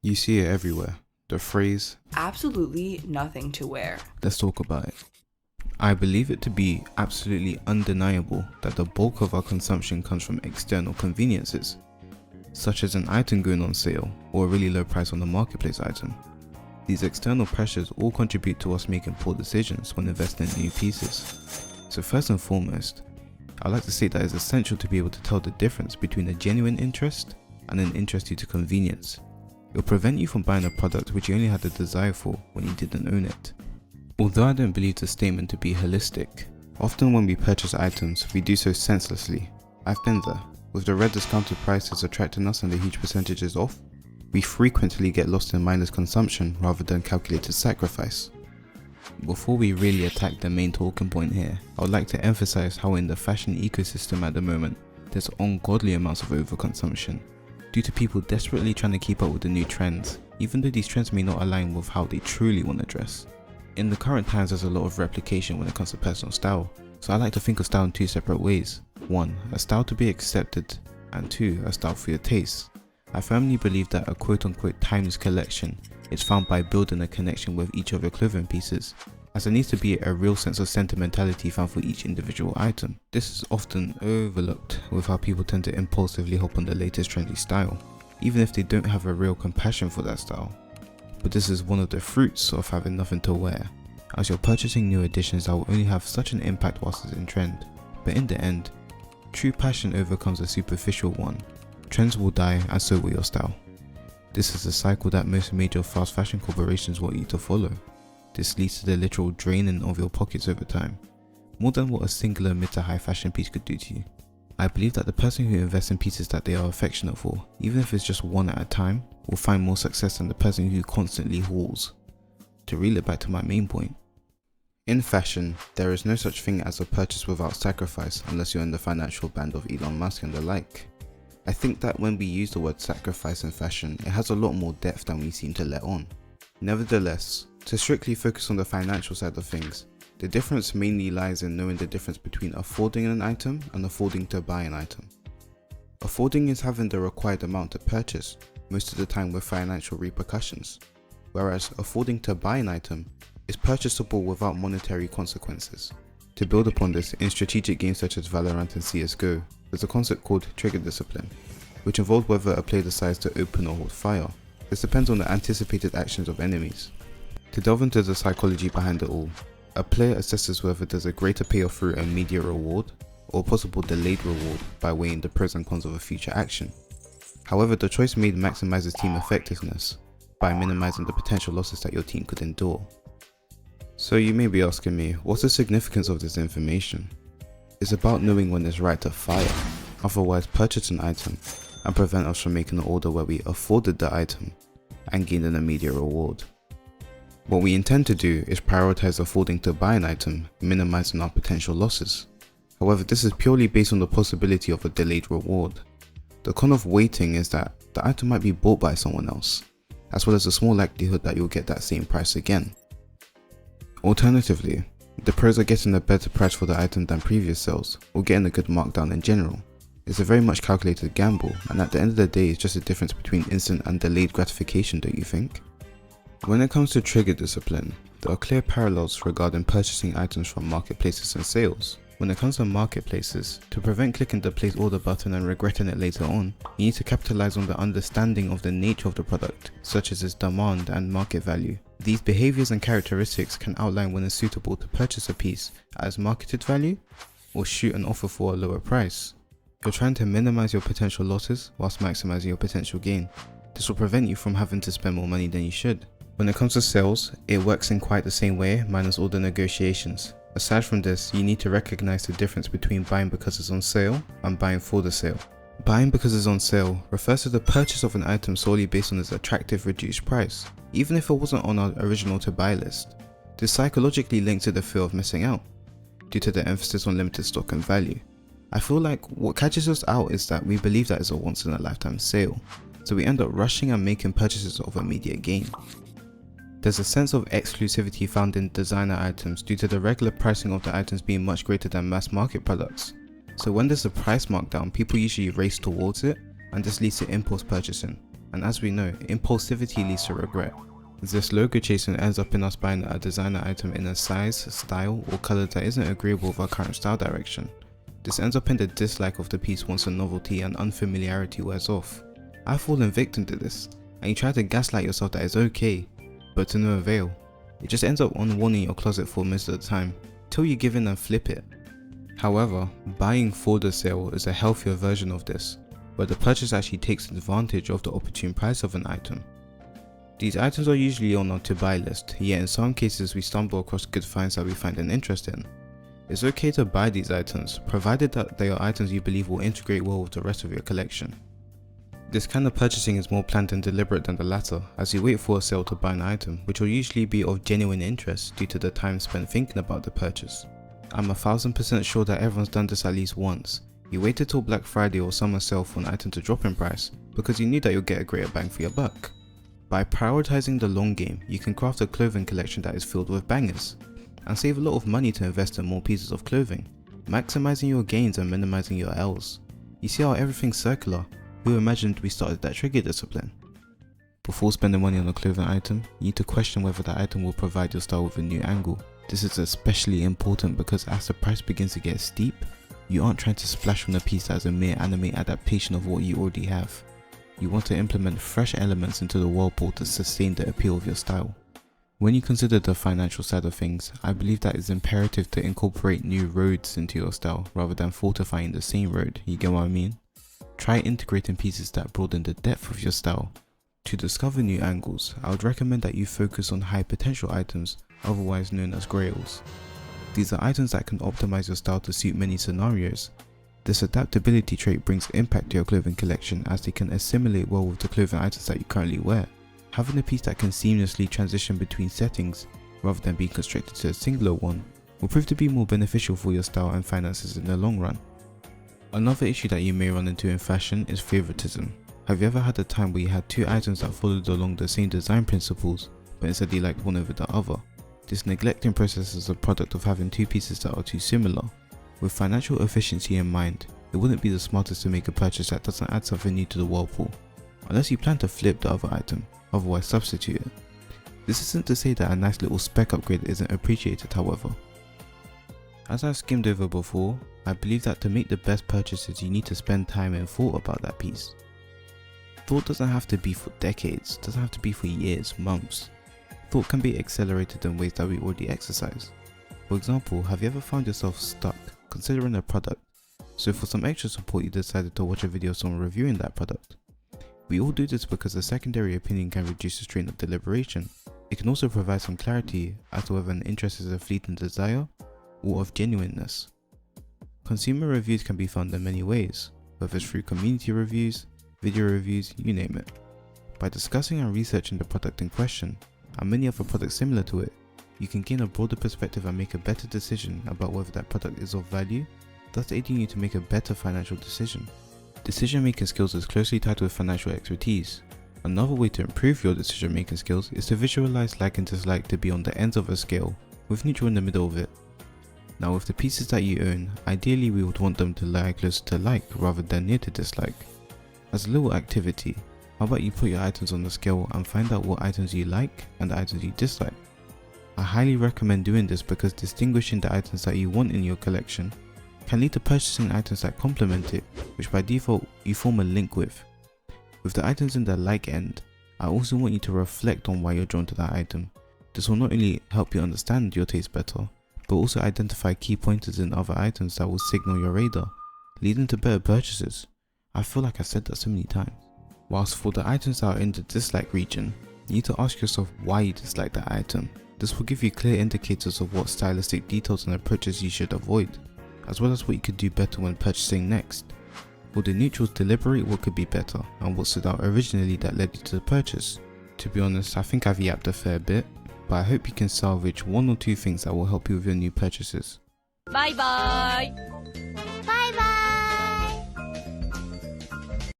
You see it everywhere. The phrase, absolutely nothing to wear. let's talk about it. I believe it to be absolutely undeniable that the bulk of our consumption comes from external conveniences, such as an item going on sale or a really low price on the marketplace item. These external pressures all contribute to us making poor decisions when investing in new pieces. So first and foremost, I'd like to say that it's essential to be able to tell the difference between a genuine interest and an interest due to convenience. It will prevent you from buying a product which you only had the desire for when you didn't own it. Although I don't believe the statement to be holistic, often when we purchase items, we do so senselessly. I've been there. With the red discounted prices attracting us and the huge percentages off, we frequently get lost in mindless consumption rather than calculated sacrifice. Before we really attack the main talking point here, I would like to emphasize how in the fashion ecosystem at the moment, there's ungodly amounts of overconsumption, due to people desperately trying to keep up with the new trends, even though these trends may not align with how they truly want to dress. In the current times, there's a lot of replication when it comes to personal style, so I like to think of style in two separate ways. 1. A style to be accepted, and 2. A style for your taste. I firmly believe that a quote-unquote timeless collection is found by building a connection with each of your clothing pieces, as there needs to be a real sense of sentimentality found for each individual item. This is often overlooked with how people tend to impulsively hop on the latest trendy style, even if they don't have a real compassion for that style. But this is one of the fruits of having nothing to wear, as you're purchasing new additions that will only have such an impact whilst it's in trend. But in the end, true passion overcomes a superficial one. Trends will die and so will your style. This is a cycle that most major fast fashion corporations want you to follow. This leads to the literal draining of your pockets over time, more than what a singular mid to high fashion piece could do to you. I believe that the person who invests in pieces that they are affectionate for, even if it's just one at a time, will find more success than the person who constantly hauls. To reel it back to my main point, in fashion, there is no such thing as a purchase without sacrifice unless you're in the financial band of Elon Musk and the like. I think that when we use the word sacrifice in fashion, it has a lot more depth than we seem to let on. Nevertheless, to strictly focus on the financial side of things, the difference mainly lies in knowing the difference between affording an item and affording to buy an item. Affording is having the required amount to purchase, most of the time with financial repercussions, whereas affording to buy an item is purchasable without monetary consequences. To build upon this, in strategic games such as Valorant and CSGO, there's a concept called trigger discipline, which involves whether a player decides to open or hold fire. This depends on the anticipated actions of enemies. To delve into the psychology behind it all, a player assesses whether there's a greater payoff through a immediate reward or possible delayed reward by weighing the pros and cons of a future action. However, the choice made maximizes team effectiveness by minimizing the potential losses that your team could endure. So you may be asking me, what's the significance of this information? It's about knowing when it's right to fire, otherwise purchase an item, and prevent us from making an order where we afforded the item and gained an immediate reward. What we intend to do is prioritize affording to buy an item, minimizing our potential losses. However, this is purely based on the possibility of a delayed reward. The con of waiting is that the item might be bought by someone else, as well as a small likelihood that you'll get that same price again. Alternatively, the pros are getting a better price for the item than previous sales, or getting a good markdown in general. It's a very much calculated gamble, and at the end of the day it's just a difference between instant and delayed gratification, don't you think? When it comes to trigger discipline, there are clear parallels regarding purchasing items from marketplaces and sales. When it comes to marketplaces, to prevent clicking the place order button and regretting it later on, you need to capitalize on the understanding of the nature of the product, such as its demand and market value. These behaviors and characteristics can outline when it's suitable to purchase a piece as marketed value or shoot an offer for a lower price. You're trying to minimize your potential losses whilst maximizing your potential gain. This will prevent you from having to spend more money than you should. When it comes to sales, it works in quite the same way minus all the negotiations. Aside from this, you need to recognize the difference between buying because it's on sale and buying for the sale. Buying because it's on sale refers to the purchase of an item solely based on its attractive reduced price, even if it wasn't on our original to buy list. This psychologically links to the fear of missing out, due to the emphasis on limited stock and value. I feel like what catches us out is that we believe that it's a once in a lifetime sale, so we end up rushing and making purchases of immediate gain. There's a sense of exclusivity found in designer items due to the regular pricing of the items being much greater than mass market products. So when there's a price markdown, people usually race towards it, and this leads to impulse purchasing. and as we know, impulsivity leads to regret. This logo chasing ends up in us buying a designer item in a size, style, or colour that isn't agreeable with our current style direction. This ends up in the dislike of the piece once the novelty and unfamiliarity wears off. I've fallen victim to this, and you try to gaslight yourself that it's okay, but to no avail. It just ends up on one in your closet for most of the time, till you give in and flip it. However, buying for the sale is a healthier version of this, where the purchase actually takes advantage of the opportune price of an item. These items are usually on our to-buy list, yet in some cases we stumble across good finds that we find an interest in. It's okay to buy these items, provided that they are items you believe will integrate well with the rest of your collection. This kind of purchasing is more planned and deliberate than the latter, as you wait for a sale to buy an item, which will usually be of genuine interest due to the time spent thinking about the purchase. I'm 1000% sure that everyone's done this at least once. You waited till Black Friday or summer sale for an item to drop in price, because you knew that you'll get a greater bang for your buck. By prioritizing the long game, you can craft a clothing collection that is filled with bangers, and save a lot of money to invest in more pieces of clothing, maximizing your gains and minimizing your L's. You see how everything's circular? Who imagined we started that trigger discipline? Before spending money on a clothing item, you need to question whether the item will provide your style with a new angle. This is especially important because as the price begins to get steep, you aren't trying to splash on a piece that is a mere anime adaptation of what you already have. You want to implement fresh elements into the whirlpool to sustain the appeal of your style. When you consider the financial side of things, I believe that it's imperative to incorporate new roads into your style rather than fortifying the same road, you get what I mean? Try integrating pieces that broaden the depth of your style. To discover new angles, I would recommend that you focus on high potential items, otherwise known as Grails. These are items that can optimize your style to suit many scenarios. This adaptability trait brings impact to your clothing collection as they can assimilate well with the clothing items that you currently wear. Having a piece that can seamlessly transition between settings, rather than being constricted to a singular one, will prove to be more beneficial for your style and finances in the long run. Another issue that you may run into in fashion is favoritism. Have you ever had a time where you had two items that followed along the same design principles, but instead you liked one over the other? This neglecting process is a product of having two pieces that are too similar. With financial efficiency in mind, it wouldn't be the smartest to make a purchase that doesn't add something new to the whirlpool, unless you plan to flip the other item, otherwise substitute it. This isn't to say that a nice little spec upgrade isn't appreciated, however. As I've skimmed over before, I believe that to make the best purchases you need to spend time and thought about that piece. Thought doesn't have to be for decades, doesn't have to be for years, months. Thought can be accelerated in ways that we already exercise. For example, have you ever found yourself stuck considering a product, so for some extra support you decided to watch a video of someone reviewing that product? We all do this because a secondary opinion can reduce the strain of deliberation. It can also provide some clarity as to whether an interest is a fleeting desire or of genuineness. Consumer reviews can be found in many ways, whether it's through community reviews, video reviews, you name it. By discussing and researching the product in question, and many other products similar to it, you can gain a broader perspective and make a better decision about whether that product is of value, thus aiding you to make a better financial decision. Decision making skills is closely tied with financial expertise. Another way to improve your decision making skills is to visualize like and dislike to be on the ends of a scale, with neutral in the middle of it. Now with the pieces that you own, ideally we would want them to lie closer to like rather than near to dislike. As a little activity, how about you put your items on the scale and find out what items you like and the items you dislike. I highly recommend doing this because distinguishing the items that you want in your collection can lead to purchasing items that complement it, which by default you form a link with. With the items in the like end, I also want you to reflect on why you're drawn to that item. This will not only help you understand your taste better, but also identify key pointers in other items that will signal your radar, leading to better purchases. I feel like I've said that so many times. Whilst for the items that are in the dislike region, you need to ask yourself why you dislike that item. This will give you clear indicators of what stylistic details and approaches you should avoid, as well as what you could do better when purchasing next. For the neutrals, deliberate what could be better and what stood out originally that led you to the purchase. To be honest, I think I've yapped a fair bit, but I hope you can salvage one or two things that will help you with your new purchases. Bye bye!